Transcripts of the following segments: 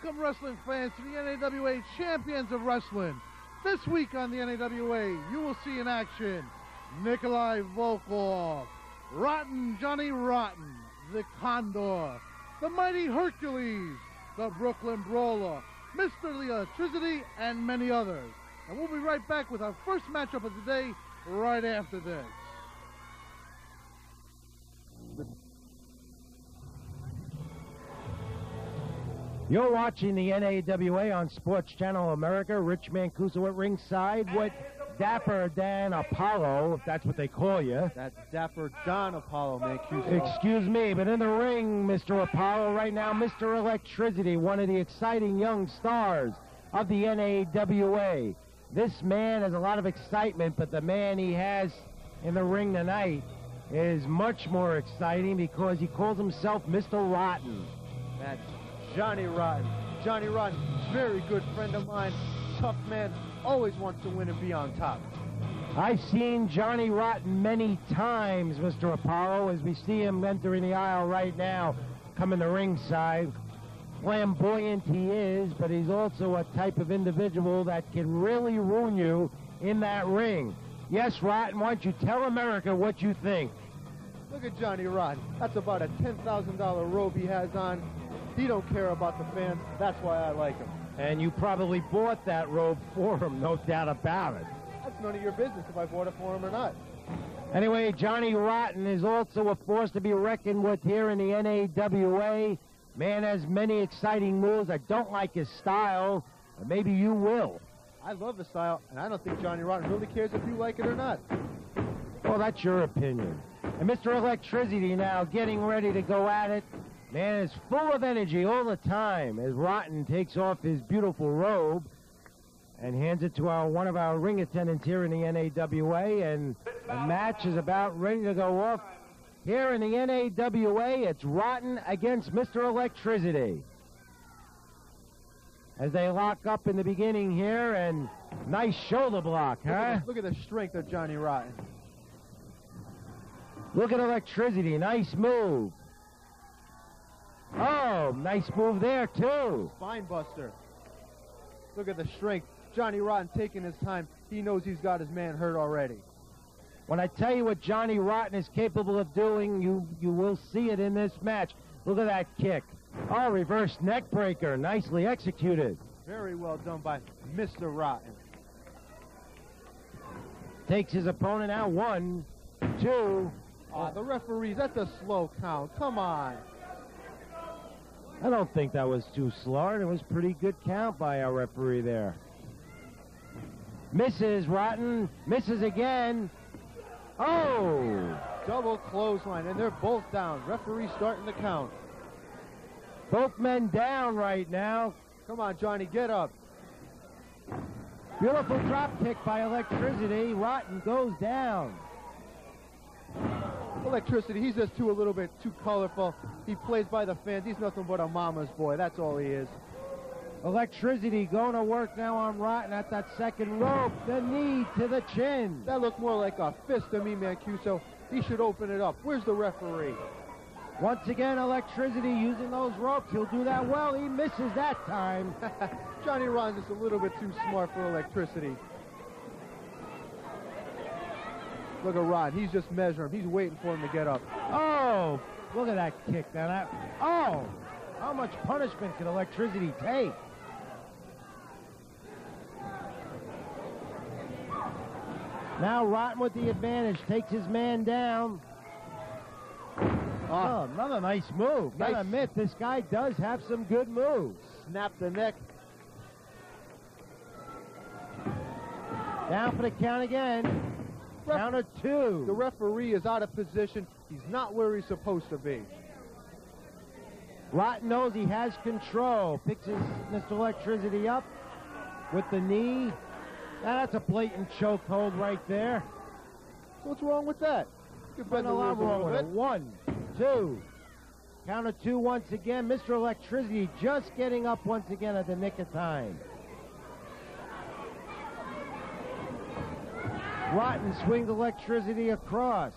Welcome, wrestling fans, to the NAWA Champions of Wrestling. This week on the NAWA, you will see in action Nikolai Volkoff, Rotten Johnny Rotten, the Condor, the Mighty Hercules, the Brooklyn Brawler, Mr. the Electricity, and many others. And we'll be right back with our first matchup of the day right after this. You're watching the NAWA on Sports Channel America. Rich Mancuso at ringside with Dapper Dan Apollo, if that's what they call you. That's Dapper Don Apollo, Mancuso. Excuse me, but in the ring, Mr. Apollo, right now, Mr. Electricity, one of the exciting young stars of the NAWA. This man has a lot of excitement, but the man he has in the ring tonight is much more exciting because he calls himself Mr. Rotten. That's Johnny Rotten. Johnny Rotten, very good friend of mine. Tough man, always wants to win and be on top. I've seen Johnny Rotten many times, Mr. Apollo, as we see him entering the aisle right now, coming to ringside. Flamboyant he is, but he's also a type of individual that can really ruin you in that ring. Yes, Rotten, why don't you tell America what you think? Look at Johnny Rotten. That's about a $10,000 robe he has on. He don't care about the fans. That's why I like him. And you probably bought that robe for him, no doubt about it. That's none of your business if I bought it for him or not. Anyway, Johnny Rotten is also a force to be reckoned with here in the NAWA. Man has many exciting moves. I don't like his style, but maybe you will. I love the style, and I don't think Johnny Rotten really cares if you like it or not. Well, that's your opinion. And Mr. Electricity now getting ready to go at it. Man is full of energy all the time as Rotten takes off his beautiful robe and hands it to one of our ring attendants here in the NAWA, and the match is about ready to go off. Here in the NAWA, it's Rotten against Mr. Electricity. As they lock up in the beginning here, and nice shoulder block, huh? Look at the strength of Johnny Rotten. Look at Electricity, nice move. Oh, nice move there, too. Spine buster. Look at the strength. Johnny Rotten taking his time. He knows he's got his man hurt already. When I tell you what Johnny Rotten is capable of doing, you will see it in this match. Look at that kick. Oh, reverse neck breaker. Nicely executed. Very well done by Mr. Rotten. Takes his opponent out. 1, 2. The referees, that's a slow count. Come on. I don't think that was too slow. It was pretty good count by our referee there. Misses Rotten. Misses again. Oh! Double clothesline, and they're both down. Referee starting the count. Both men down right now. Come on, Johnny, get up. Beautiful drop kick by Electricity. Rotten goes down. Electricity, he's just a little bit too colorful. He plays by the fans. He's nothing but a mama's boy. That's all he is. Electricity going to work now on Rotten at that second rope. The knee to the chin. That looked more like a fist to me, Mancuso. He should open it up. Where's the referee? Once again, Electricity using those ropes. He'll do that well. He misses that time. Johnny Rotten's just a little bit too smart for Electricity. Look at Rotten. He's just measuring him. He's waiting for him to get up. Oh, look at that kick. Now oh, how much punishment can Electricity take? Now Rotten with the advantage. Takes his man down. Oh, another nice move. Gotta admit, this guy does have some good moves. Snap the neck. Down for the count again. Counter 2. The referee is out of position. He's not where he's supposed to be. Rotten knows he has control. Picks his Mr. Electricity up with the knee. Now that's a blatant chokehold right there. So what's wrong with that? There's a lot wrong with it. 1, 2. Counter 2 once again. Mr. Electricity just getting up once again at the nick of time. Rotten swings Electricity across.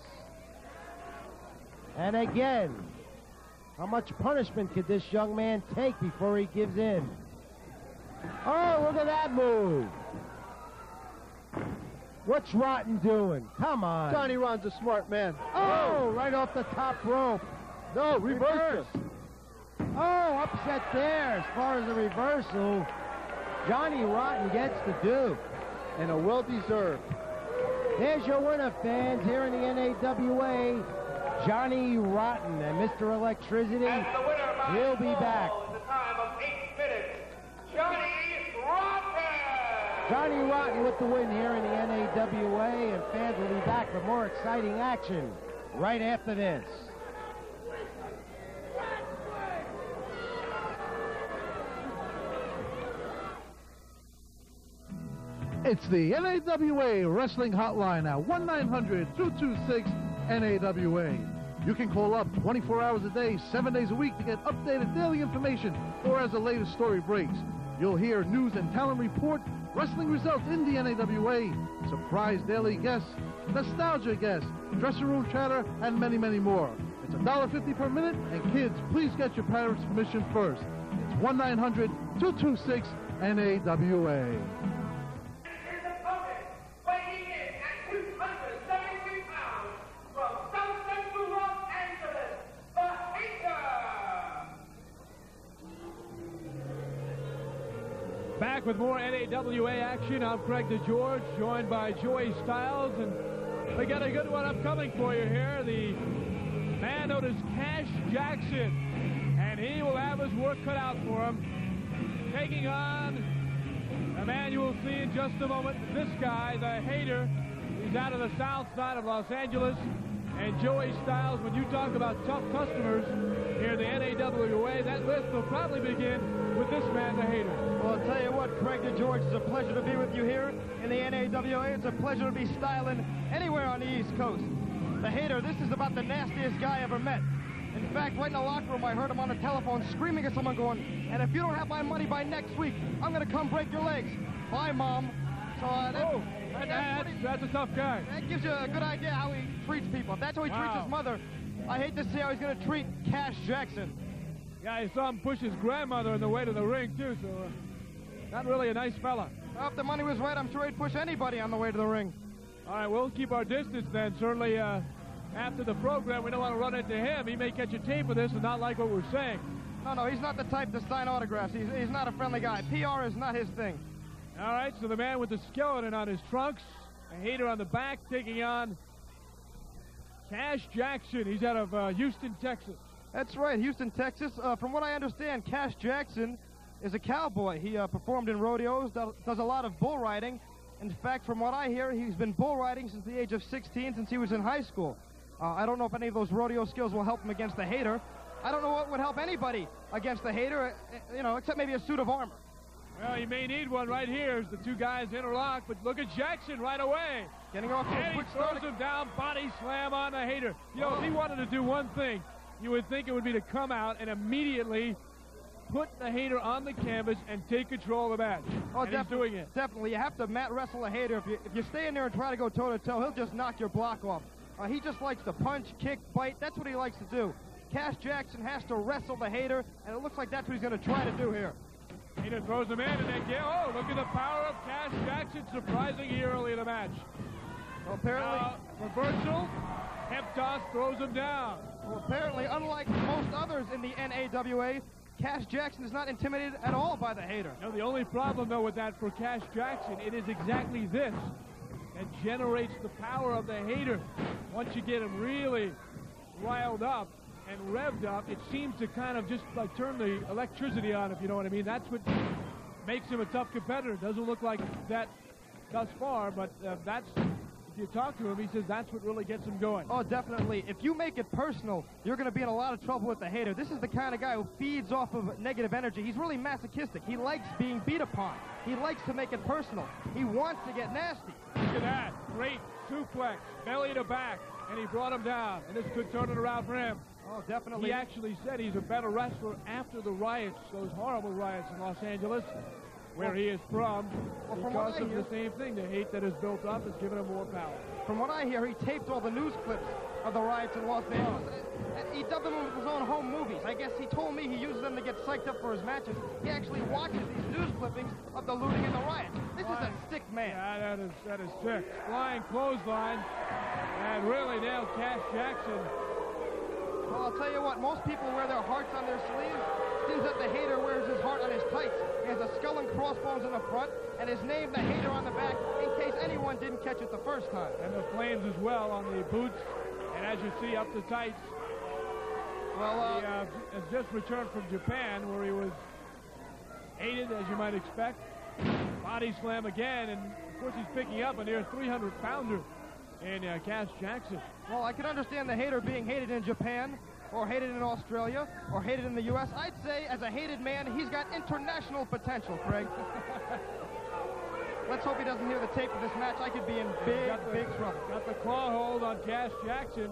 And again. How much punishment could this young man take before he gives in? Oh, look at that move. What's Rotten doing? Come on. Johnny Rotten's a smart man. Oh, right off the top rope. No, reverse. Oh, upset there. As far as the reversal, Johnny Rotten gets the do. And a well-deserved. There's your winner, fans, here in the NAWA, Johnny Rotten. And Mr. Electricity, he'll be back. The time of 8 minutes, Johnny Rotten! Johnny Rotten with the win here in the NAWA, and fans will be back for more exciting action right after this. It's the NAWA Wrestling Hotline at 1-900-226-NAWA. You can call up 24 hours a day, 7 days a week to get updated daily information or as the latest story breaks. You'll hear news and talent report, wrestling results in the NAWA, surprise daily guests, nostalgia guests, dressing room chatter, and many, many more. It's $1.50 per minute, and kids, please get your parents' permission first. It's 1-900-226-NAWA. Back with more NAWA action. I'm Craig DeGeorge, joined by Joey Styles, and we got a good one upcoming for you here. The man known as Cash Jackson, and he will have his work cut out for him, taking on a man you will see in just a moment. This guy, the Hater, he's out of the south side of Los Angeles. And Joey Styles, when you talk about tough customers here in the NAWA, that list will probably begin with this man, the Hater. Well, I'll tell you what, Craig DeGeorge, it's a pleasure to be with you here in the NAWA. It's a pleasure to be styling anywhere on the East Coast. The Hater, this is about the nastiest guy I ever met. In fact, right in the locker room, I heard him on the telephone screaming at someone going, "And if you don't have my money by next week, I'm going to come break your legs." Bye, Mom. So that's a tough guy. That gives you a good idea how he treats people. If that's how he treats his mother, I hate to see how he's going to treat Cash Jackson. Yeah, I saw him push his grandmother on the way to the ring, too, so not really a nice fella. Well, if the money was right, I'm sure he'd push anybody on the way to the ring. All right, we'll keep our distance then. Certainly after the program, we don't want to run into him. He may catch a tape of this and not like what we're saying. No, he's not the type to sign autographs. He's not a friendly guy. PR is not his thing. All right, so the man with the skeleton on his trunks, a Hater on the back, taking on Cash Jackson. He's out of Houston, Texas. That's right, Houston, Texas. From what I understand, Cash Jackson is a cowboy. He performed in rodeos, does a lot of bull riding. In fact, from what I hear, he's been bull riding since the age of 16, since he was in high school. I don't know if any of those rodeo skills will help him against the Hater. I don't know what would help anybody against the Hater, except maybe a suit of armor. Well, you may need one right here as the two guys interlock, but look at Jackson right away. Getting off to a quick start. Throws him down, body slam on the Hater. You know, if he wanted to do one thing, you would think it would be to come out and immediately put the Hater on the canvas and take control of the match. Oh, and he's doing it. Definitely. You have to mat wrestle a Hater. If you stay in there and try to go toe-to-toe, he'll just knock your block off. He just likes to punch, kick, bite. That's what he likes to do. Cash Jackson has to wrestle the Hater, and it looks like that's what he's going to try to do here. Hater throws him in, and then look at the power of Cash Jackson, surprising here early in the match. Well, apparently, reversal, hip toss, throws him down. Well, apparently, unlike most others in the NAWA, Cash Jackson is not intimidated at all by the Hater. No, the only problem, though, with that for Cash Jackson, it is exactly this that generates the power of the Hater. Once you get him really riled up and revved up, it seems to kind of just like turn the electricity on, if you know what I mean. That's what makes him a tough competitor. Doesn't look like that thus far, but that's, if you talk to him, he says that's what really gets him going. Oh, definitely. If you make it personal, you're going to be in a lot of trouble with the Hater. This is the kind of guy who feeds off of negative energy. He's really masochistic. He likes being beat upon. He likes to make it personal. He wants to get nasty. Look at that. Great suplex, belly to back, and he brought him down, and this could turn it around for him. Oh, definitely. He actually said he's a better wrestler after the riots, those horrible riots in Los Angeles. where he is from, from what because I of hear, the same thing. The hate that is built up has given him more power. From what I hear, he taped all the news clips of the riots in Las Vegas. He dubbed them with his own home movies. I guess he told me he uses them to get psyched up for his matches. He actually watches these news clippings of the looting and the riots. This is a sick man. Yeah, that is sick. Flying clothesline and really nailed Cash Jackson. Well, I'll tell you what, most people wear their hearts on their sleeves. Seems that the hater wears his heart on his tights. He has a skull and crossbones in the front, and his name, the hater, on the back, in case anyone didn't catch it the first time. And the flames as well on the boots, and as you see, up the tights. Well, he has just returned from Japan, where he was hated, as you might expect. Body slam again, and of course he's picking up a near 300-pounder in Cash Jackson. Well, I can understand the hater being hated in Japan, or hated in Australia, or hated in the U.S. I'd say, as a hated man, he's got international potential, Craig. Let's hope he doesn't hear the tape of this match. I could be in big trouble. Got the claw hold on Cash Jackson.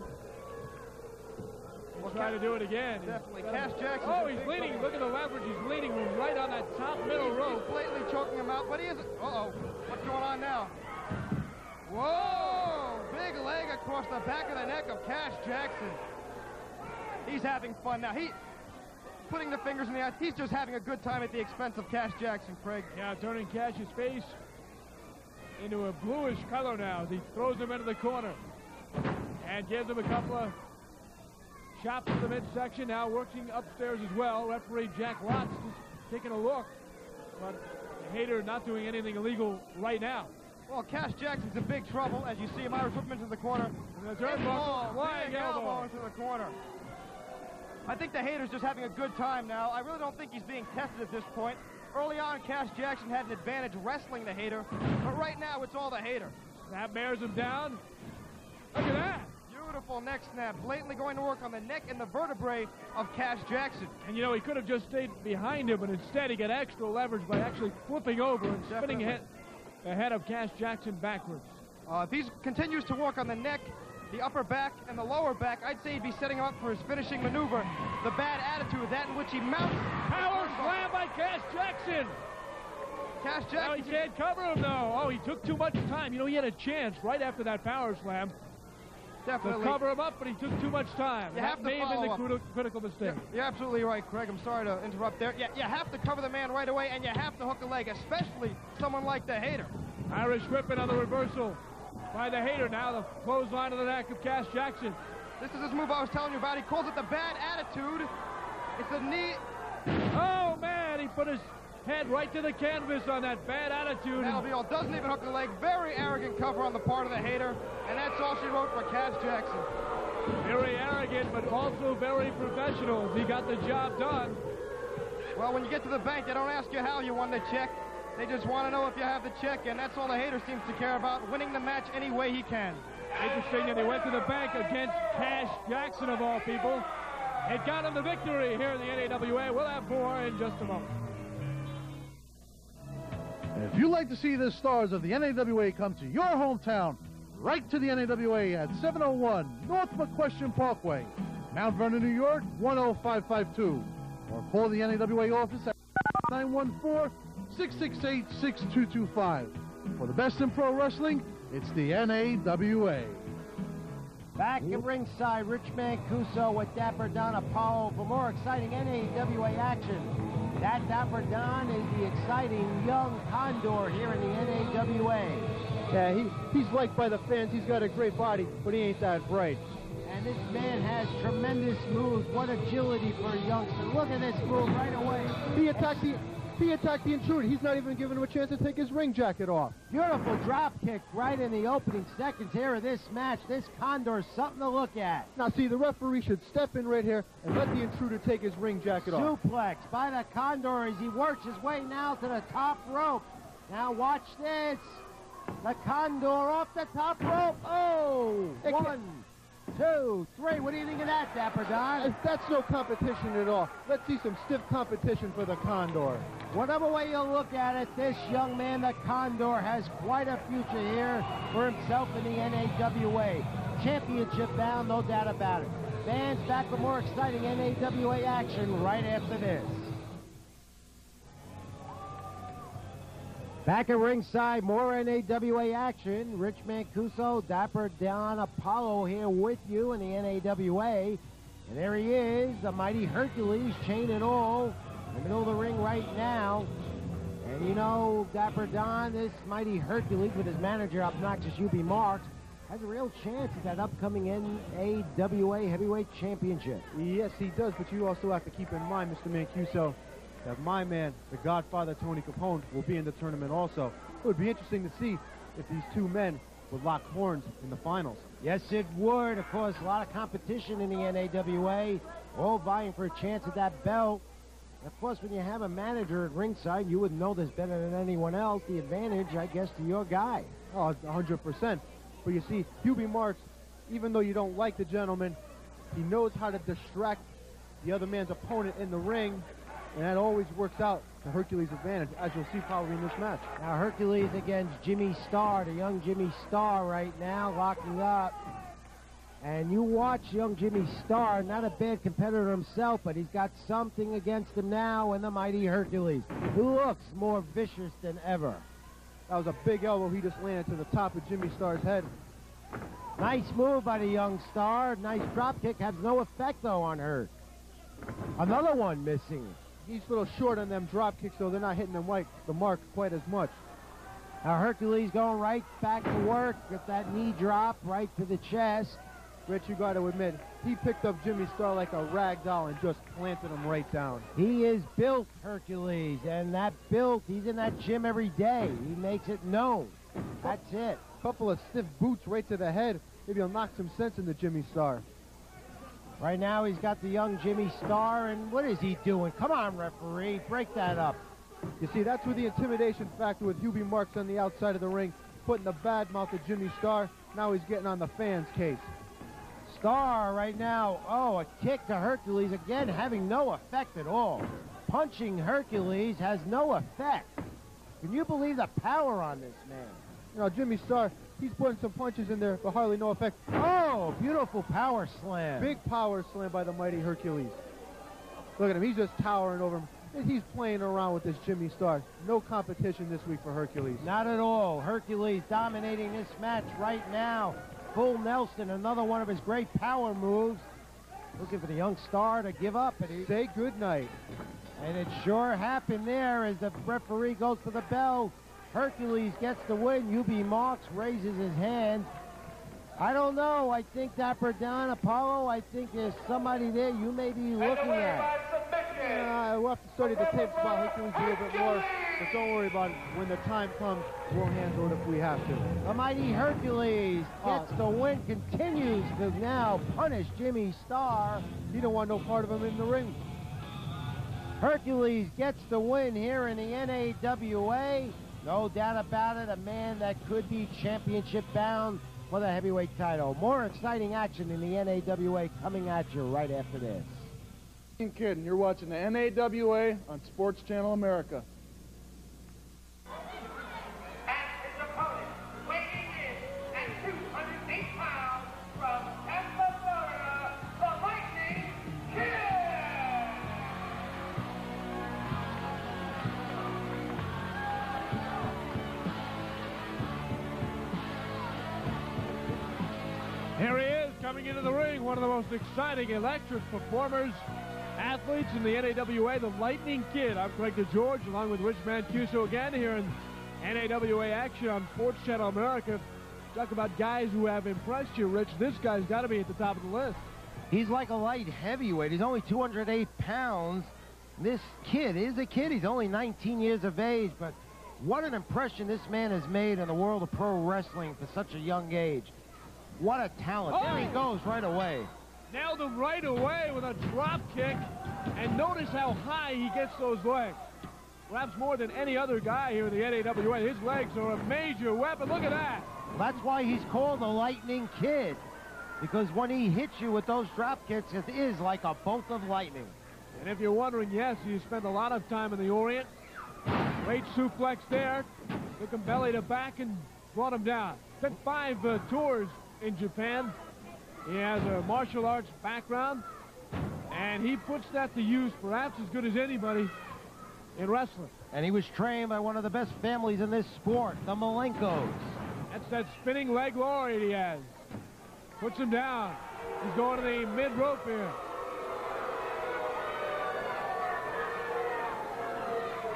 We'll try to do it again. Definitely. Cash Jackson. Oh, he's leaning. Look at the leverage. He's leaning right on that top middle rope. He's blatantly choking him out, but he is... Uh-oh. What's going on now? Whoa! Big leg across the back of the neck of Cash Jackson. He's having fun now. Putting the fingers in the eyes. He's just having a good time at the expense of Cash Jackson, Craig. Yeah, turning Cash's face into a bluish color now as he throws him into the corner and gives him a couple of chops to the midsection. Now working upstairs as well. Referee Jack Watts just taking a look, but the hater not doing anything illegal right now. Well, Cash Jackson's in big trouble. As you see him, Irish whip him into the corner. And the turnbuckle, flying elbow into the corner. I think the hater's just having a good time now. I really don't think he's being tested at this point. Early on, Cash Jackson had an advantage wrestling the hater, but right now it's all the hater. That bears him down. Look at that. Beautiful neck snap, blatantly going to work on the neck and the vertebrae of Cash Jackson. And you know, he could have just stayed behind him, but instead he got extra leverage by actually flipping over and spinning the head of Cash Jackson backwards. If he continues to work on the neck, the upper back, and the lower back, I'd say he'd be setting him up for his finishing maneuver, the bad attitude, that in which he mounts. Power slam by Cash Jackson. Cash Jackson. Now he can't cover him, though. Oh, he took too much time. You know, he had a chance right after that power slam. Definitely. To cover him up, but he took too much time. That may have been the critical mistake. You're absolutely right, Craig. I'm sorry to interrupt there. You have to cover the man right away, and you have to hook a leg, especially someone like the hater. Irish whipping on the reversal by the hater. Now the clothesline of the neck of Cash Jackson. This is his move I was telling you about. He calls it the bad attitude. It's a knee. Oh, man, he put his head right to the canvas on that bad attitude. That'll be all. Doesn't even hook the leg. Very arrogant cover on the part of the hater. And that's all she wrote for Cash Jackson. Very arrogant, but also very professional. He got the job done. Well, when you get to the bank, they don't ask you how you won the check. They just want to know if you have the check, and that's all the hater seems to care about, winning the match any way he can. Interesting that he went to the bank against Cash Jackson, of all people. It got him the victory here in the NAWA. We'll have more in just a moment. And if you'd like to see the stars of the NAWA come to your hometown, right to the NAWA at 701 North McQuestion Parkway, Mount Vernon, New York, 10552. Or call the NAWA office at 914-668-6225. For the best in pro wrestling, it's the NAWA. Back at ringside, Rich Mancuso with Dapper Don Apollo for more exciting NAWA action. That Dapper Don is the exciting young Condor here in the NAWA. Yeah, he's liked by the fans. He's got a great body, but he ain't that bright. And this man has tremendous moves. What agility for a youngster. Look at this move right away. He attacked the Intruder. He's not even giving him a chance to take his ring jacket off. Beautiful drop kick right in the opening seconds here of this match. This Condor is something to look at. Now, see, the referee should step in right here and let the Intruder take his ring jacket off. Suplex by the Condor as he works his way now to the top rope. Now watch this. The Condor off the top rope. Oh, 1, 2, 3. What do you think of that, Dapper Don? That's no competition at all. Let's see some stiff competition for the Condor. Whatever way you look at it, this young man, the Condor, has quite a future here for himself in the NAWA. Championship bound, no doubt about it. Fans, back with more exciting NAWA action right after this. Back at ringside, more NAWA action. Rich Mancuso, Dapper Don Apollo here with you in the NAWA. And there he is, the mighty Hercules, chain and all, in the middle of the ring right now. And you know, Dapper Don, this mighty Hercules with his manager, Obnoxious UB Marks, has a real chance at that upcoming NAWA Heavyweight Championship. Yes, he does, but you also have to keep in mind, Mr. Mancuso, that my man, the Godfather Tony Capone, will be in the tournament also. It would be interesting to see if these two men would lock horns in the finals. Yes, it would. Of course, a lot of competition in the NAWA, all vying for a chance at that belt. Of course, when you have a manager at ringside, you would know this better than anyone else. The advantage, I guess, to your guy. Oh, 100%. But you see, UB Marks, even though you don't like the gentleman, he knows how to distract the other man's opponent in the ring, and that always works out to Hercules' advantage, as you'll see probably in this match. Now, Hercules against Jimmy Starr, the young Jimmy Starr right now, locking up. And you watch young Jimmy Starr, not a bad competitor himself, but he's got something against him now in the mighty Hercules, who looks more vicious than ever. That was a big elbow he just landed to the top of Jimmy Starr's head. Nice move by the young Starr. Nice drop kick. Has no effect, though, on Herc. Another one missing. He's a little short on them drop kicks, so they're not hitting the mark quite as much. Now Hercules going right back to work with that knee drop right to the chest. Rich, you got to admit, he picked up Jimmy Starr like a rag doll and just planted him right down. He is built, Hercules, and that built, he's in that gym every day. He makes it known. That's it. Couple of stiff boots right to the head. Maybe he'll knock some sense into Jimmy Starr. Right now he's got the young Jimmy Starr, and what is he doing? Come on, referee, break that up. You see, that's where the intimidation factor with UB Marks on the outside of the ring, putting the bad mouth of Jimmy Starr. Now he's getting on the fans' case. Starr right now, oh, a kick to Hercules, again having no effect at all. Punching Hercules has no effect. Can you believe the power on this man? You know, Jimmy Starr, he's putting some punches in there, but hardly no effect. Oh, beautiful power slam. Big power slam by the mighty Hercules. Look at him, he's just towering over him. He's playing around with this Jimmy Starr. No competition this week for Hercules. Not at all. Hercules dominating this match right now. Full Nelson, another one of his great power moves. Looking for the young Starr to give up. And say goodnight. And it sure happened there as the referee goes for the bell. Hercules gets the win. UB Marks raises his hand. I don't know. I think Dapper Don Apollo, I think there's somebody there you may be looking at. We'll have to study the tapes about Hercules a little bit more, but don't worry about it. When the time comes, we'll handle it if we have to. The mighty Hercules gets the win, continues to now punish Jimmy Starr. He don't want no part of him in the ring. Hercules gets the win here in the NAWA. No doubt about it, a man that could be championship bound for the heavyweight title. More exciting action in the NAWA coming at you right after this. Kid, and you're watching the NAWA on Sports Channel America. And his opponent, weighing in at 208 pounds from Tampa, Florida, the Lightning Kid! Here he is, coming into the ring, one of the most exciting, electric performers, athletes in the NAWA, the Lightning Kid. I'm Craig DeGeorge, along with Rich Mancuso again here in NAWA action on Sports Channel America. Talk about guys who have impressed you, Rich. This guy's got to be at the top of the list. He's like a light heavyweight. He's only 208 pounds. This kid is a kid. He's only 19 years of age, but what an impression this man has made in the world of pro wrestling for such a young age. What a talent. Oh. There he goes right away. Nailed him right away with a drop kick, and notice how high he gets those legs. Perhaps more than any other guy here in the NAWA. His legs are a major weapon. Look at that. That's why he's called the Lightning Kid, because when he hits you with those drop kicks, it is like a bolt of lightning. And if you're wondering, yes, he spent a lot of time in the Orient. Great suplex there. Took him belly to back and brought him down. Took 5 tours in Japan. He has a martial arts background, and he puts that to use perhaps as good as anybody in wrestling. And he was trained by one of the best families in this sport, the Malenkos. That's that spinning leg lariat he has. Puts him down. He's going to the mid-rope here.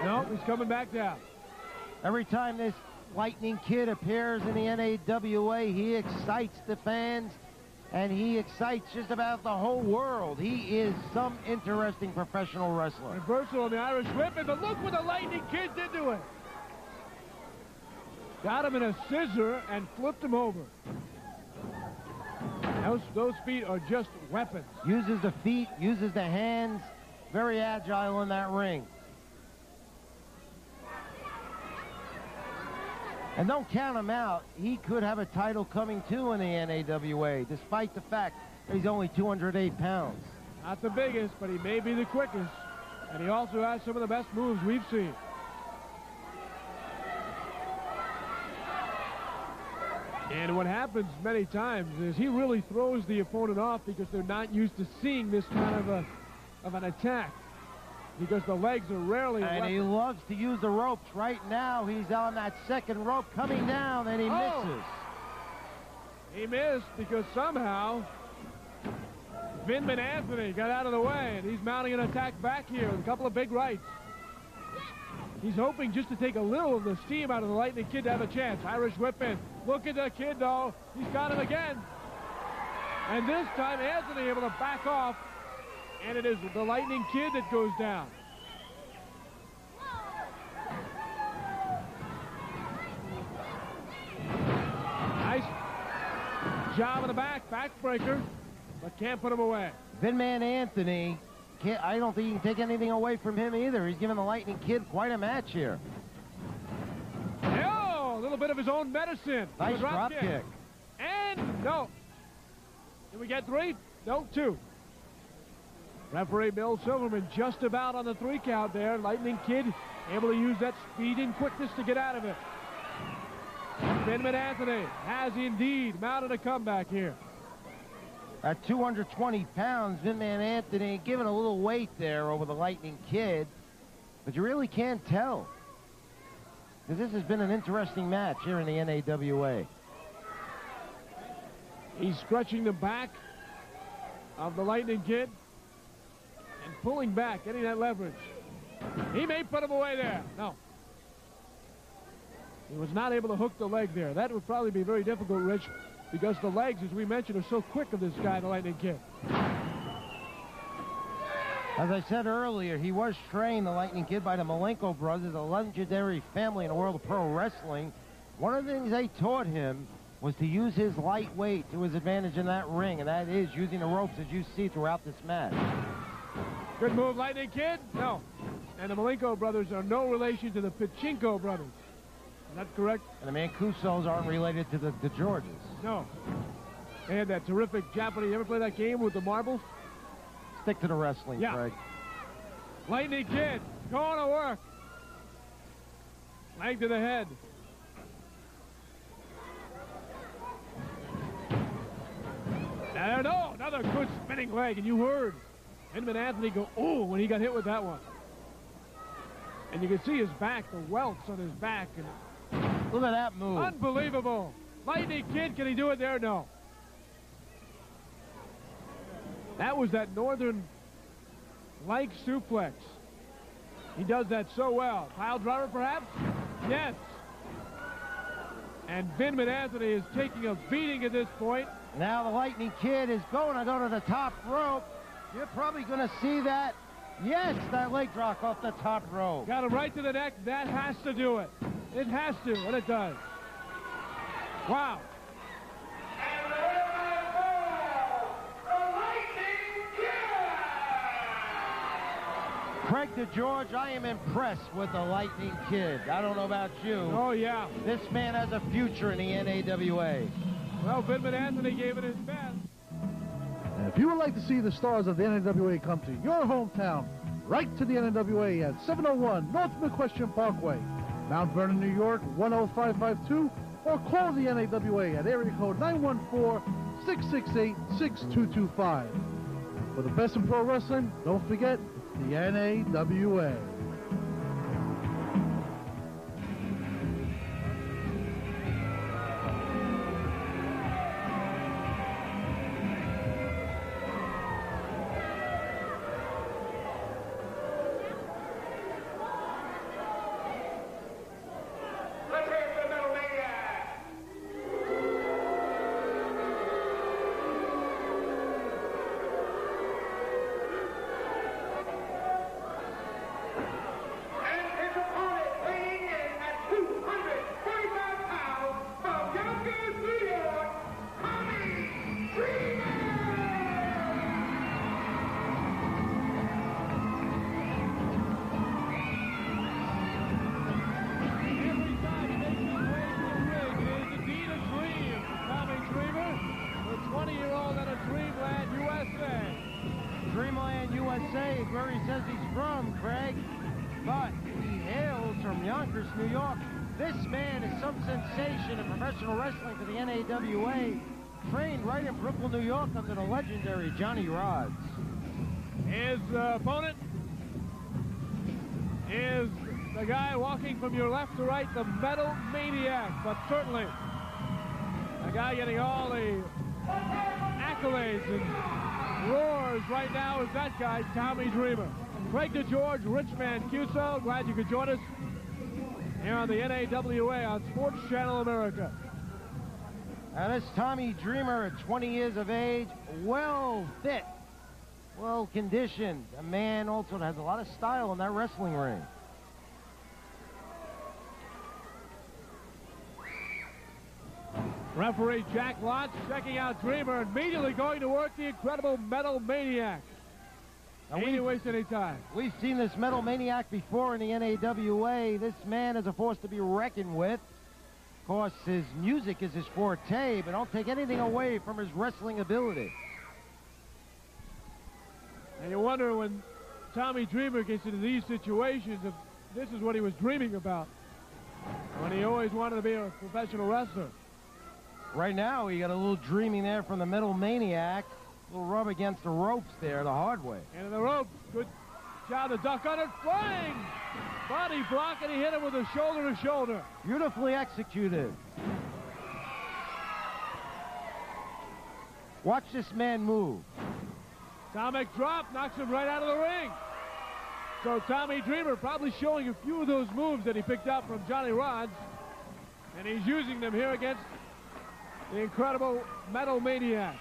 No, he's coming back down. Every time this Lightning Kid appears in the NAWA, he excites the fans, and he excites just about the whole world. He is some interesting professional wrestler. Reversal on the Irish whip, but look what the Lightning Kid did to it. Got him in a scissor and flipped him over. Those feet are just weapons. Uses the feet, uses the hands, very agile in that ring. And don't count him out. He could have a title coming too in the NAWA, despite the fact that he's only 208 pounds. Not the biggest, but he may be the quickest. And he also has some of the best moves we've seen. And what happens many times is he really throws the opponent off because they're not used to seeing this kind of an attack. Because the legs are rarely and he loves to use the ropes. Right now, he's on that second rope coming down, and he misses. He missed because somehow Vinman Anthony got out of the way, and he's mounting an attack back here with a couple of big rights. He's hoping just to take a little of the steam out of the Lightning Kid to have a chance. Irish whip in. Look at the Kid, though. He's got him again. And this time, Anthony able to back off. And it is the Lightning Kid that goes down. Nice job in the backbreaker, but can't put him away. Vinman Anthony, I don't think you can take anything away from him either. He's giving the Lightning Kid quite a match here. Oh, a little bit of his own medicine. Nice drop kick. And no. Did we get 3? No, 2. Referee Bill Silverman just about on the 3 count there. Lightning Kid able to use that speed and quickness to get out of it. Vinman Anthony has indeed mounted a comeback here. At 220 pounds, Vinman Anthony giving a little weight there over the Lightning Kid. But you really can't tell. Because this has been an interesting match here in the NAWA. He's stretching the back of the Lightning Kid. And pulling back, getting that leverage. He may put him away there. No. He was not able to hook the leg there. That would probably be very difficult, Rich, because the legs, as we mentioned, are so quick of this guy, the Lightning Kid. As I said earlier, he was trained, the Lightning Kid, by the Malenko brothers, a legendary family in the world of pro wrestling. One of the things they taught him was to use his light weight to his advantage in that ring, and that is using the ropes as you see throughout this match. Good move, Lightning Kid. No. And the Malenko brothers are no relation to the Pachinko brothers. Is that correct? And the Mancusos aren't related to the Georges. No. They had that terrific Japanese. You ever play that game with the marbles? Stick to the wrestling, yeah. Craig. Lightning Kid going to work. Leg to the head. No, another good spinning leg, and you heard Vinman Anthony go, oh, when he got hit with that one. And you can see his back, the welts on his back. And look at that move. Unbelievable. Lightning Kid, can he do it there? No. That was that northern-like suplex. He does that so well. Pile driver, perhaps? Yes. And Vinman Anthony is taking a beating at this point. Now the Lightning Kid is going to go to the top rope. You're probably going to see that. Yes, that leg drop off the top rope. Got him right to the neck. That has to do it. It has to, and it does. Wow. And the Lightning Kid! Craig DeGeorge, I am impressed with the Lightning Kid. I don't know about you. Oh, yeah. This man has a future in the NAWA. Well, Vinman Anthony gave it his best. And if you would like to see the stars of the NAWA come to your hometown, right to the NAWA at 701 North McQuestion Parkway, Mount Vernon, New York, 10552, or call the NAWA at area code 914-668-6225. For the best in pro wrestling, don't forget the NAWA. USA is where he says he's from, Craig. But he hails from Yonkers, New York. This man is some sensation in professional wrestling for the NAWA. Trained right in Brooklyn, New York under the legendary Johnny Rods. His opponent is the guy walking from your left to right, the Metal Maniac. But certainly, a guy getting all the accolades and roars right now is that guy, Tommy Dreamer. Craig DeGeorge, Rich Mancuso, glad you could join us here on the NAWA on Sports Channel America. And this Tommy Dreamer at 20 years of age, well fit, well conditioned. A man also has a lot of style in that wrestling ring. Referee Jack Lotz checking out Dreamer, immediately going to work the incredible Metal Maniac. He didn't waste any time. We've seen this Metal Maniac before in the NAWA. This man is a force to be reckoned with. Of course, his music is his forte, but don't take anything away from his wrestling ability. And you wonder when Tommy Dreamer gets into these situations if this is what he was dreaming about when he always wanted to be a professional wrestler. Right now, he got a little dreaming there from the Metal Maniac. A little rub against the ropes there the hard way. Into the ropes. Good job to duck under. Flying body block, and he hit him with a shoulder to shoulder. Beautifully executed. Watch this man move. Atomic drop knocks him right out of the ring. So Tommy Dreamer probably showing a few of those moves that he picked up from Johnny Rods, and he's using them here against the incredible Metal Maniac.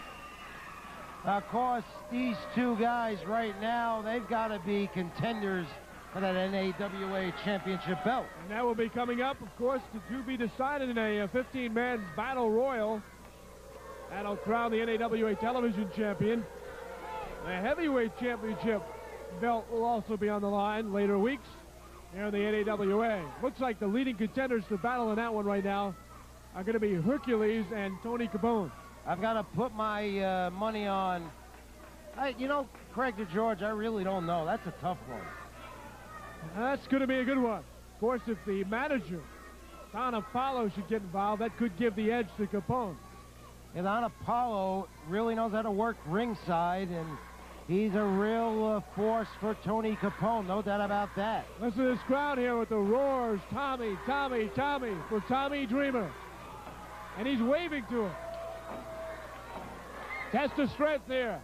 Of course, these two guys right now, they've got to be contenders for that NAWA championship belt. And that will be coming up, of course, to be decided in a 15-man battle royal. That'll crown the NAWA television champion. The heavyweight championship belt will also be on the line later weeks here in the NAWA. Looks like the leading contenders to battle in that one right now are going to be Hercules and Tony Capone. I've got to put my money on, you know, Craig DeGeorge, I really don't know. That's a tough one. That's going to be a good one. Of course, if the manager, Don Apollo, should get involved, that could give the edge to Capone. And Don Apollo really knows how to work ringside, and he's a real force for Tony Capone, no doubt about that. Listen to this crowd here with the roars. Tommy, Tommy, Tommy for Tommy Dreamer. And he's waving to him. Test of strength there.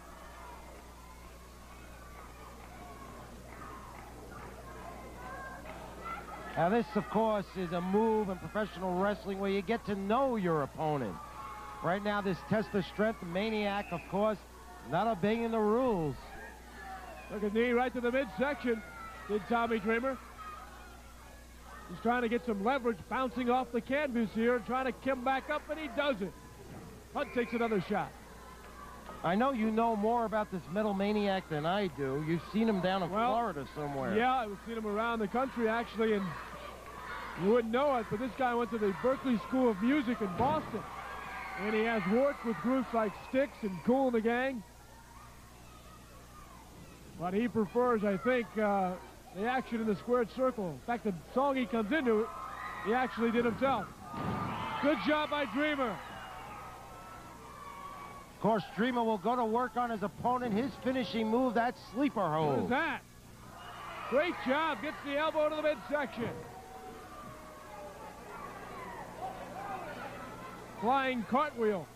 Now this, of course, is a move in professional wrestling where you get to know your opponent. Right now, this test of strength, the Maniac, of course, not obeying the rules. Look at knee right to the midsection, did Tommy Dreamer. He's trying to get some leverage, bouncing off the canvas here, trying to come back up, and he does it. Hunt takes another shot. I know you know more about this Metal Maniac than I do. You've seen him down in Florida somewhere. Yeah, I've seen him around the country, actually, and you wouldn't know it, but this guy went to the Berkeley School of Music in Boston, and he has worked with groups like Styx and Kool and the Gang. But he prefers, I think, the action in the squared circle. In fact, the song he comes into, he actually did himself. Good job by Dreamer. Of course, Dreamer will go to work on his opponent. His finishing move, that sleeper hold. What is that? Great job. Gets the elbow to the midsection. Flying cartwheel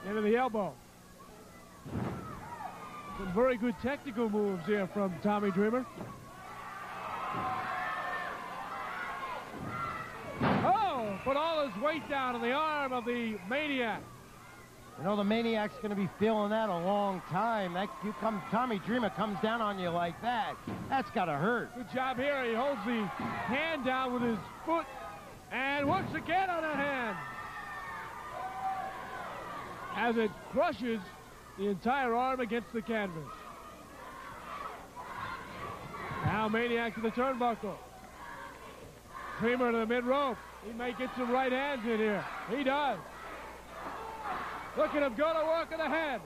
into the elbow. Some very good technical moves here from Tommy Dreamer. Oh, put all his weight down on the arm of the Maniac. You know, the Maniac's going to be feeling that a long time. Tommy Dreamer comes down on you like that. That's got to hurt. Good job here. He holds the hand down with his foot and works again on that hand as it crushes the entire arm against the canvas. Now Maniac to the turnbuckle. Dreamer to the mid-rope. He may get some right hands in here. He does. Look at him go to work in the head.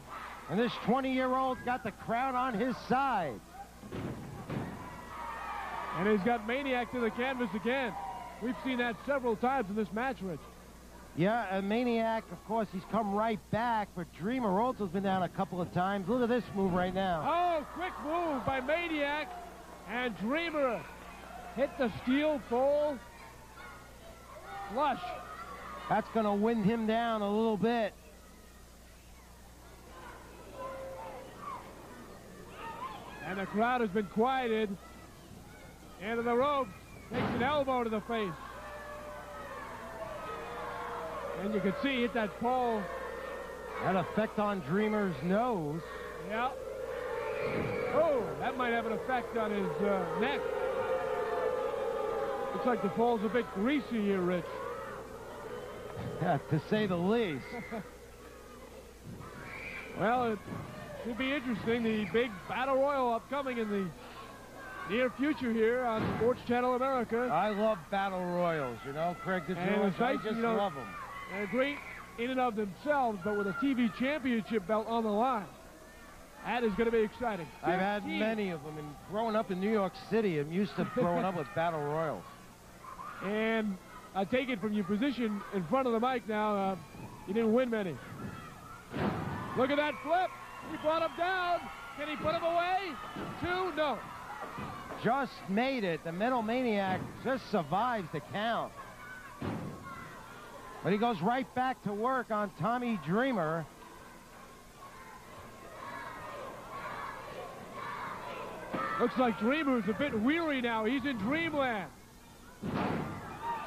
And this 20-year-old got the crowd on his side. And he's got Maniac to the canvas again. We've seen that several times in this match, Rich. Yeah, and Maniac, of course, he's come right back, but Dreamer also has been down a couple of times. Look at this move right now. Oh, quick move by Maniac. And Dreamer hit the steel pole flush. That's going to wind him down a little bit. And the crowd has been quieted. Into the ropes. Takes an elbow to the face. And you can see hit that pole. That effect on Dreamer's nose. Yeah. Oh, that might have an effect on his neck. Looks like the pole's a bit greasy here, Rich. Yeah, to say the least. Well, it should be interesting. The big battle royal upcoming in the near future here on Sports Channel America. I love battle royals, you know, Craig the George. I just love them. And great in and of themselves, but with a TV championship belt on the line. That is going to be exciting. I've had many of them, and growing up in New York City, I'm used to growing up with battle royals. And I take it from your position in front of the mic now, you didn't win many. Look at that flip. He brought him down. Can he put him away? 2, no. Just made it. The Metal Maniac just survives the count. But he goes right back to work on Tommy Dreamer. Looks like Dreamer's a bit weary now. He's in dreamland.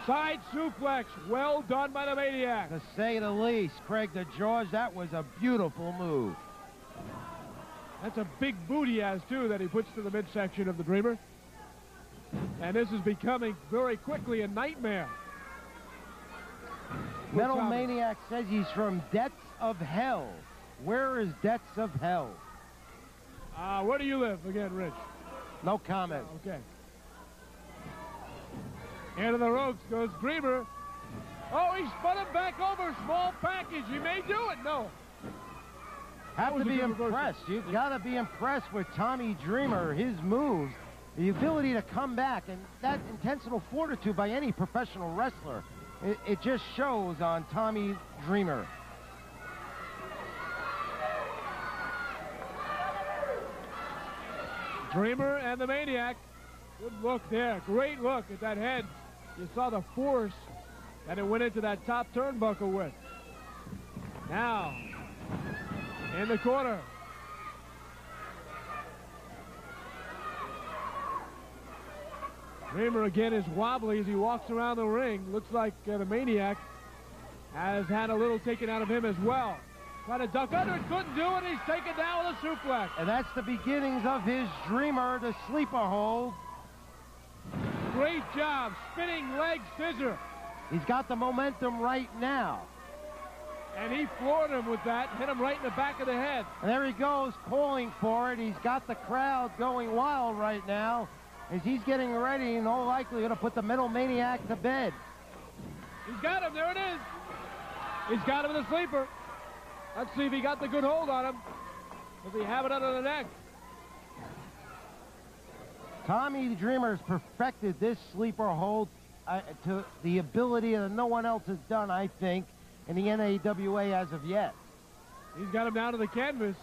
Side suplex. Well done by the Maniac. To say the least, Craig the George, that was a beautiful move. That's a big boot he has, too, that he puts to the midsection of the Dreamer. And this is becoming very quickly a nightmare. Metal Maniac says he's from Depths of Hell. Where is Depths of Hell? Where do you live again, Rich? No comment. Okay. Into the ropes goes Dreamer. Oh, he spun him back over. Small package. He may do it. No. Have to be impressed. You've got to be impressed with Tommy Dreamer, his moves, the ability to come back, and that intentional fortitude by any professional wrestler. It just shows on Tommy Dreamer. Dreamer and the Maniac. Good look there. Great look at that head. You saw the force that it went into that top turnbuckle with. Now, in the corner. Dreamer again is wobbly as he walks around the ring. Looks like the Maniac has had a little taken out of him as well. Trying to duck under it, couldn't do it. He's taken down with a suplex. And that's the beginnings of his Dreamer, the sleeper hold. Great job, spinning leg scissor. He's got the momentum right now. And he floored him with that, hit him right in the back of the head. And there he goes, calling for it. He's got the crowd going wild right now as he's getting ready, in all likelihood, to put the Metal Maniac to bed. He's got him, there it is. He's got him in the sleeper. Let's see if he got the good hold on him. Does he have it under the neck? Tommy Dreamer's perfected this sleeper hold to the ability that no one else has done, I think, in the NAWA as of yet. He's got him down to the canvas.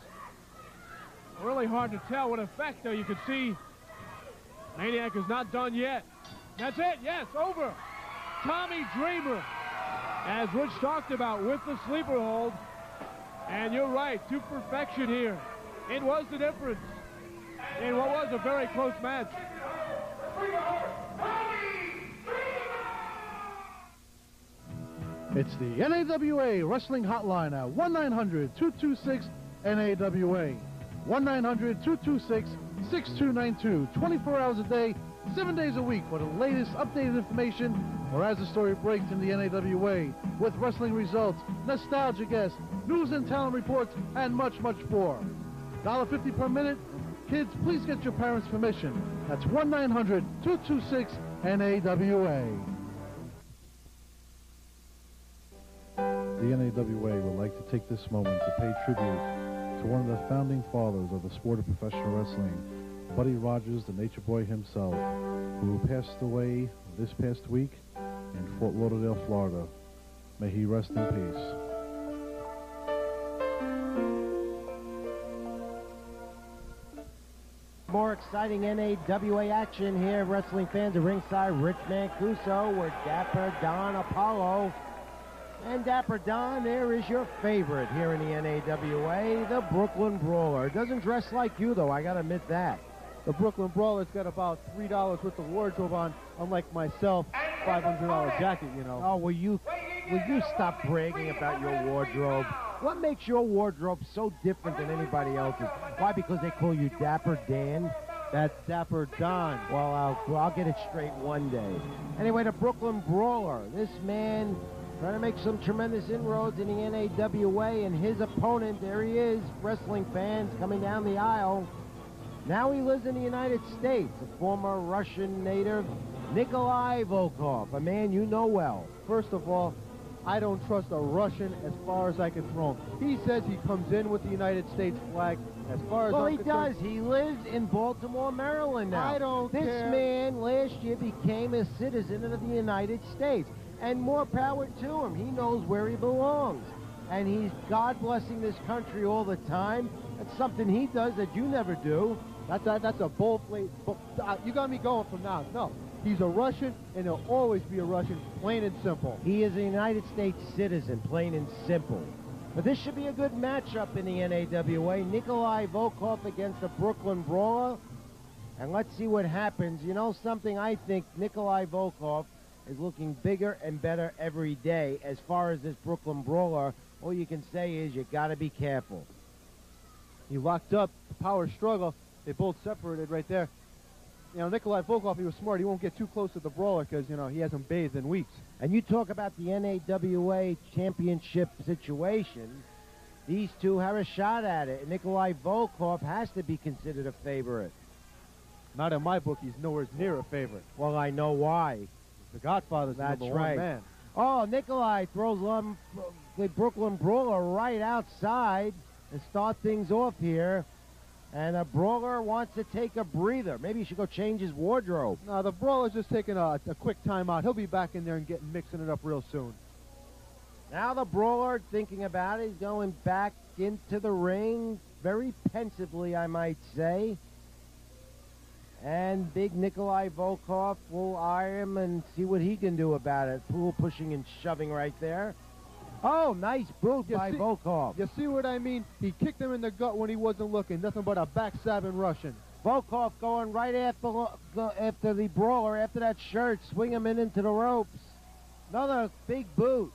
Really hard to tell what effect, though. You can see Maniac is not done yet. That's it, yes, over. Tommy Dreamer, as Rich talked about, with the sleeper hold. And you're right, to perfection here. It was the difference in what was a very close match. It's the NAWA Wrestling Hotline at 1-900-226-NAWA. 1-900-226-6292. 24 hours a day, 7 days a week for the latest updated information or as the story breaks in the NAWA with wrestling results, nostalgia guests, news and talent reports, and much, much more. $1.50 per minute. Kids, please get your parents' permission. That's 1-900-226-NAWA. The NAWA would like to take this moment to pay tribute to one of the founding fathers of the sport of professional wrestling, Buddy Rogers, the Nature Boy himself, who passed away this past week in Fort Lauderdale, Florida. May he rest in peace. More exciting NAWA action here, wrestling fans at ringside. Rich Mancuso with Dapper Don Apollo. And Dapper Don, there is your favorite here in the NAWA, the Brooklyn Brawler. Doesn't dress like you, though, I gotta admit that. The Brooklyn Brawler's got about $3 worth of wardrobe on, unlike myself, $500 jacket, you know. Oh, will you stop bragging about your wardrobe? What makes your wardrobe so different than anybody else's? Why? Because they call you Dapper Dan? That's Dapper Don. Well, I'll get it straight one day. Anyway, the Brooklyn Brawler. This man trying to make some tremendous inroads in the NAWA, and his opponent, there he is, wrestling fans coming down the aisle. Now he lives in the United States, a former Russian native, Nikolai Volkoff, a man you know well. First of all, I don't trust a Russian as far as I can throw him. He says he comes in with the United States flag. As far as well, I'm he concerned, does. He lives in Baltimore, Maryland now. I don't care. This man last year became a citizen of the United States. And more power to him. He knows where he belongs. And he's God blessing this country all the time. That's something he does that you never do. That's a bold plate. You got me going from now. No, he's a Russian, and he'll always be a Russian, plain and simple. He is a United States citizen, plain and simple. But this should be a good matchup in the NAWA. Nikolai Volkoff against the Brooklyn Brawler. And let's see what happens. You know something? I think Nikolai Volkoff is looking bigger and better every day. As far as this Brooklyn Brawler, all you can say is you got to be careful. He locked up the power struggle. They both separated right there. You know, Nikolai Volkoff, he was smart. He won't get too close to the Brawler because, you know, he hasn't bathed in weeks. And you talk about the NAWA championship situation. These two have a shot at it. Nikolai Volkoff has to be considered a favorite. Not in my book. He's nowhere near a favorite. Well, I know why. The Godfather's the number one man. Oh, Nikolai throws the Brooklyn Brawler right outside to start things off here. And a Brawler wants to take a breather. Maybe he should go change his wardrobe. No, the Brawler's just taking a quick timeout. He'll be back in there and mixing it up real soon. Now the Brawler, thinking about it, is going back into the ring very pensively, I might say. And big Nikolai Volkoff will eye him and see what he can do about it. Pool pushing and shoving right there. Oh, nice boot by Volkoff. You see what I mean? He kicked him in the gut when he wasn't looking. Nothing but a backstabbing Russian. Volkoff going right after the Brawler, after that shirt, swing him into the ropes. Another big boot.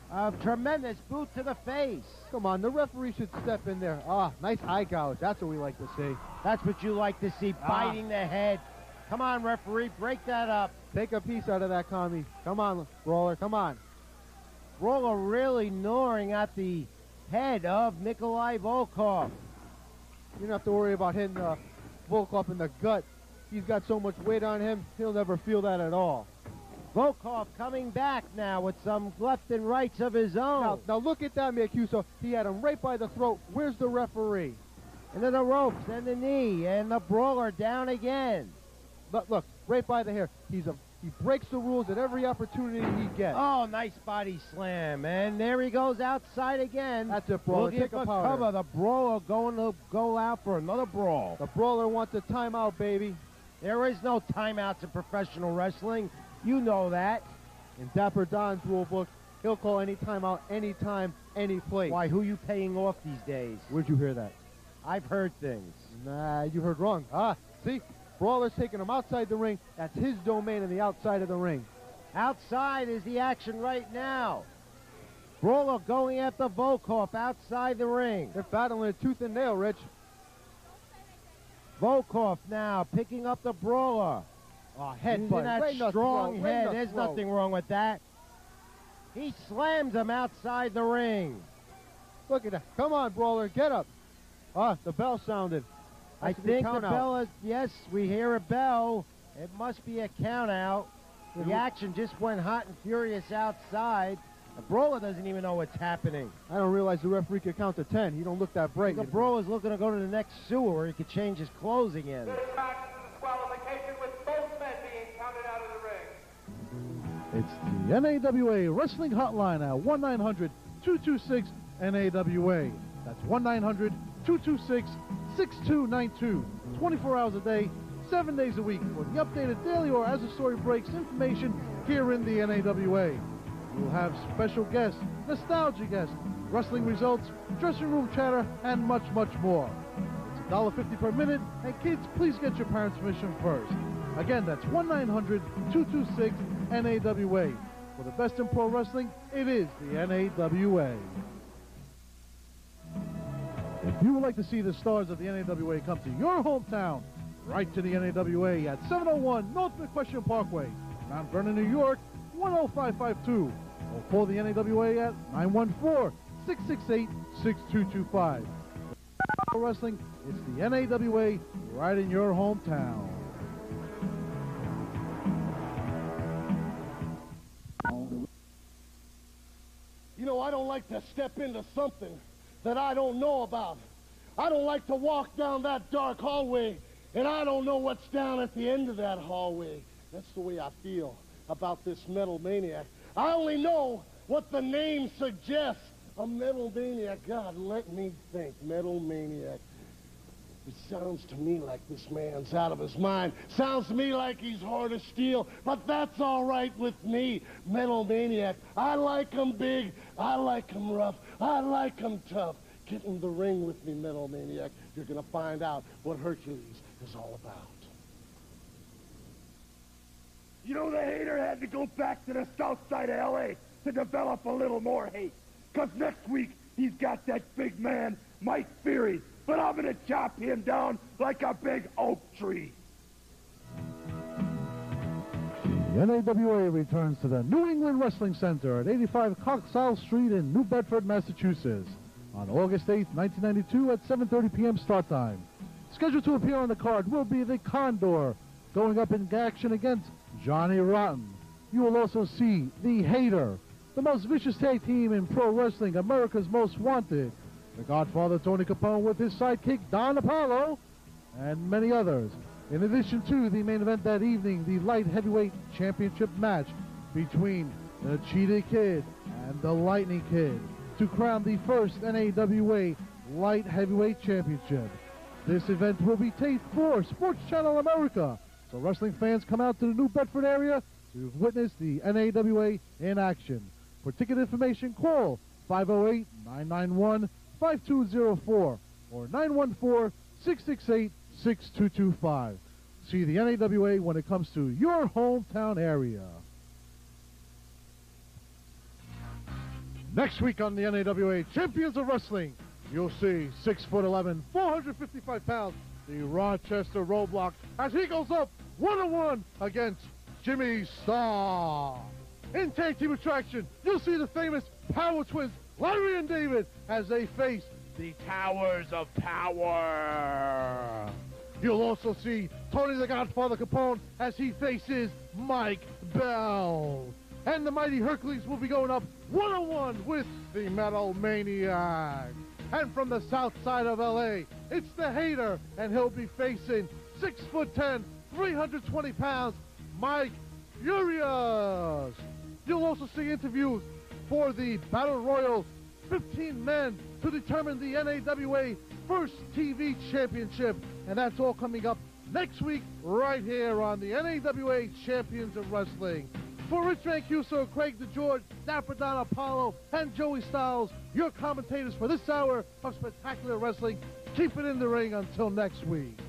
A tremendous boot to the face. Come on, the referee should step in there. Ah, nice eye gouge. That's what we like to see. That's what you like to see, biting the head. Come on, referee, break that up. Take a piece out of that commie. Come on, Brawler, come on. Brawler really gnawing at the head of Nikolai Volkoff. You don't have to worry about hitting Volkoff in the gut. He's got so much weight on him, he'll never feel that at all. Volkoff coming back now with some left and rights of his own. Now look at that, Mancuso. He had him right by the throat. Where's the referee? And then the ropes and the knee and the Brawler down again. Look, right by the hair. He breaks the rules at every opportunity he gets. Oh, nice body slam. And there he goes outside again. That's it, Brawler. Looking for cover. The Brawler going to go out for another brawl. The Brawler wants a timeout, baby. There is no timeouts in professional wrestling. You know that. In Dapper Don's rule book, he'll call any timeout, anytime, any place. Why, who you paying off these days? Where'd you hear that? I've heard things. Nah, you heard wrong. See? Brawler's taking him outside the ring. That's his domain on the outside of the ring. Outside is the action right now. Brawler going after Volkoff outside the ring. They're battling a tooth and nail, Rich. Volkoff now picking up the Brawler. Oh, head using that strong head. There's nothing wrong with that. He slams him outside the ring. Look at that. Come on, Brawler. Get up. The bell sounded. I think the bell is, yes, we hear a bell. It must be a count out. The action just went hot and furious outside. The Brawler doesn't even know what's happening. I don't realize the referee could count to 10. He don't look that bright. The Brawler's looking to go to the next sewer where he could change his clothes again. This match is a disqualification with both men being counted out of the ring. It's the NAWA Wrestling Hotline at 1-900-226-NAWA. That's 1-900-226-6292. 24 hours a day, 7 days a week for the updated daily or as the story breaks information here in the NAWA. We'll have special guests, nostalgia guests, wrestling results, dressing room chatter, and much, much more. It's $1.50 per minute, and kids, please get your parents' permission first. Again, that's 1-900-226-NAWA. For the best in pro wrestling, it is the NAWA. If you would like to see the stars of the NAWA come to your hometown, right to the NAWA at 701 North McQuestion Parkway, Mount Vernon, New York, 10552. Or call the NAWA at 914-668-6225. For wrestling, it's the NAWA right in your hometown. You know, I don't like to step into something that I don't know about. I don't like to walk down that dark hallway and I don't know what's down at the end of that hallway. That's the way I feel about this Metal Maniac. I only know what the name suggests. A Metal Maniac. God, let me think. Metal Maniac. It sounds to me like this man's out of his mind. Sounds to me like he's hard of steel, but that's all right with me. Metal Maniac. I like him big. I like him rough. I like him tough. Get in the ring with me, Metal Maniac. You're going to find out what Hercules is all about. You know, the hater had to go back to the south side of L.A. to develop a little more hate. Because next week, he's got that big man, Mike Fury. But I'm going to chop him down like a big oak tree. The NAWA returns to the New England Wrestling Center at 85 Coxsile Street in New Bedford, Massachusetts on August 8th, 1992 at 7:30 p.m. start time. Scheduled to appear on the card will be the Condor, going up in action against Johnny Rotten. You will also see the Hater, the most vicious tag team in pro wrestling, America's Most Wanted, the Godfather Tony Capone with his sidekick Don Apollo, and many others. In addition to the main event that evening, the light heavyweight championship match between the Cheetah Kid and the Lightning Kid to crown the first NAWA light heavyweight championship. This event will be taped for Sports Channel America, so wrestling fans come out to the New Bedford area to witness the NAWA in action. For ticket information, call 508-991-5204 or 914-668-6225. See the NAWA when it comes to your hometown area. Next week on the NAWA Champions of Wrestling, you'll see 6'11", 455 pounds, the Rochester Roadblock, as he goes up one-on-one against Jimmy Starr. In tag team attraction, you'll see the famous Power Twins, Larry and David, as they face the Towers of Power. You'll also see Tony the Godfather Capone as he faces Mike Bell. And the mighty Hercules will be going up one-on-one with the Metal Maniac. And from the south side of L.A., it's the Hater, and he'll be facing 6'10", 320 pounds, Mike Furious. You'll also see interviews for the Battle Royal 15 men to determine the NAWA First TV Championship. And that's all coming up next week right here on the NAWA Champions of Wrestling. For Rich Mancuso, Craig DeGeorge, Dapper Don Apollo, and Joey Styles, your commentators for this hour of spectacular wrestling. Keep it in the ring until next week.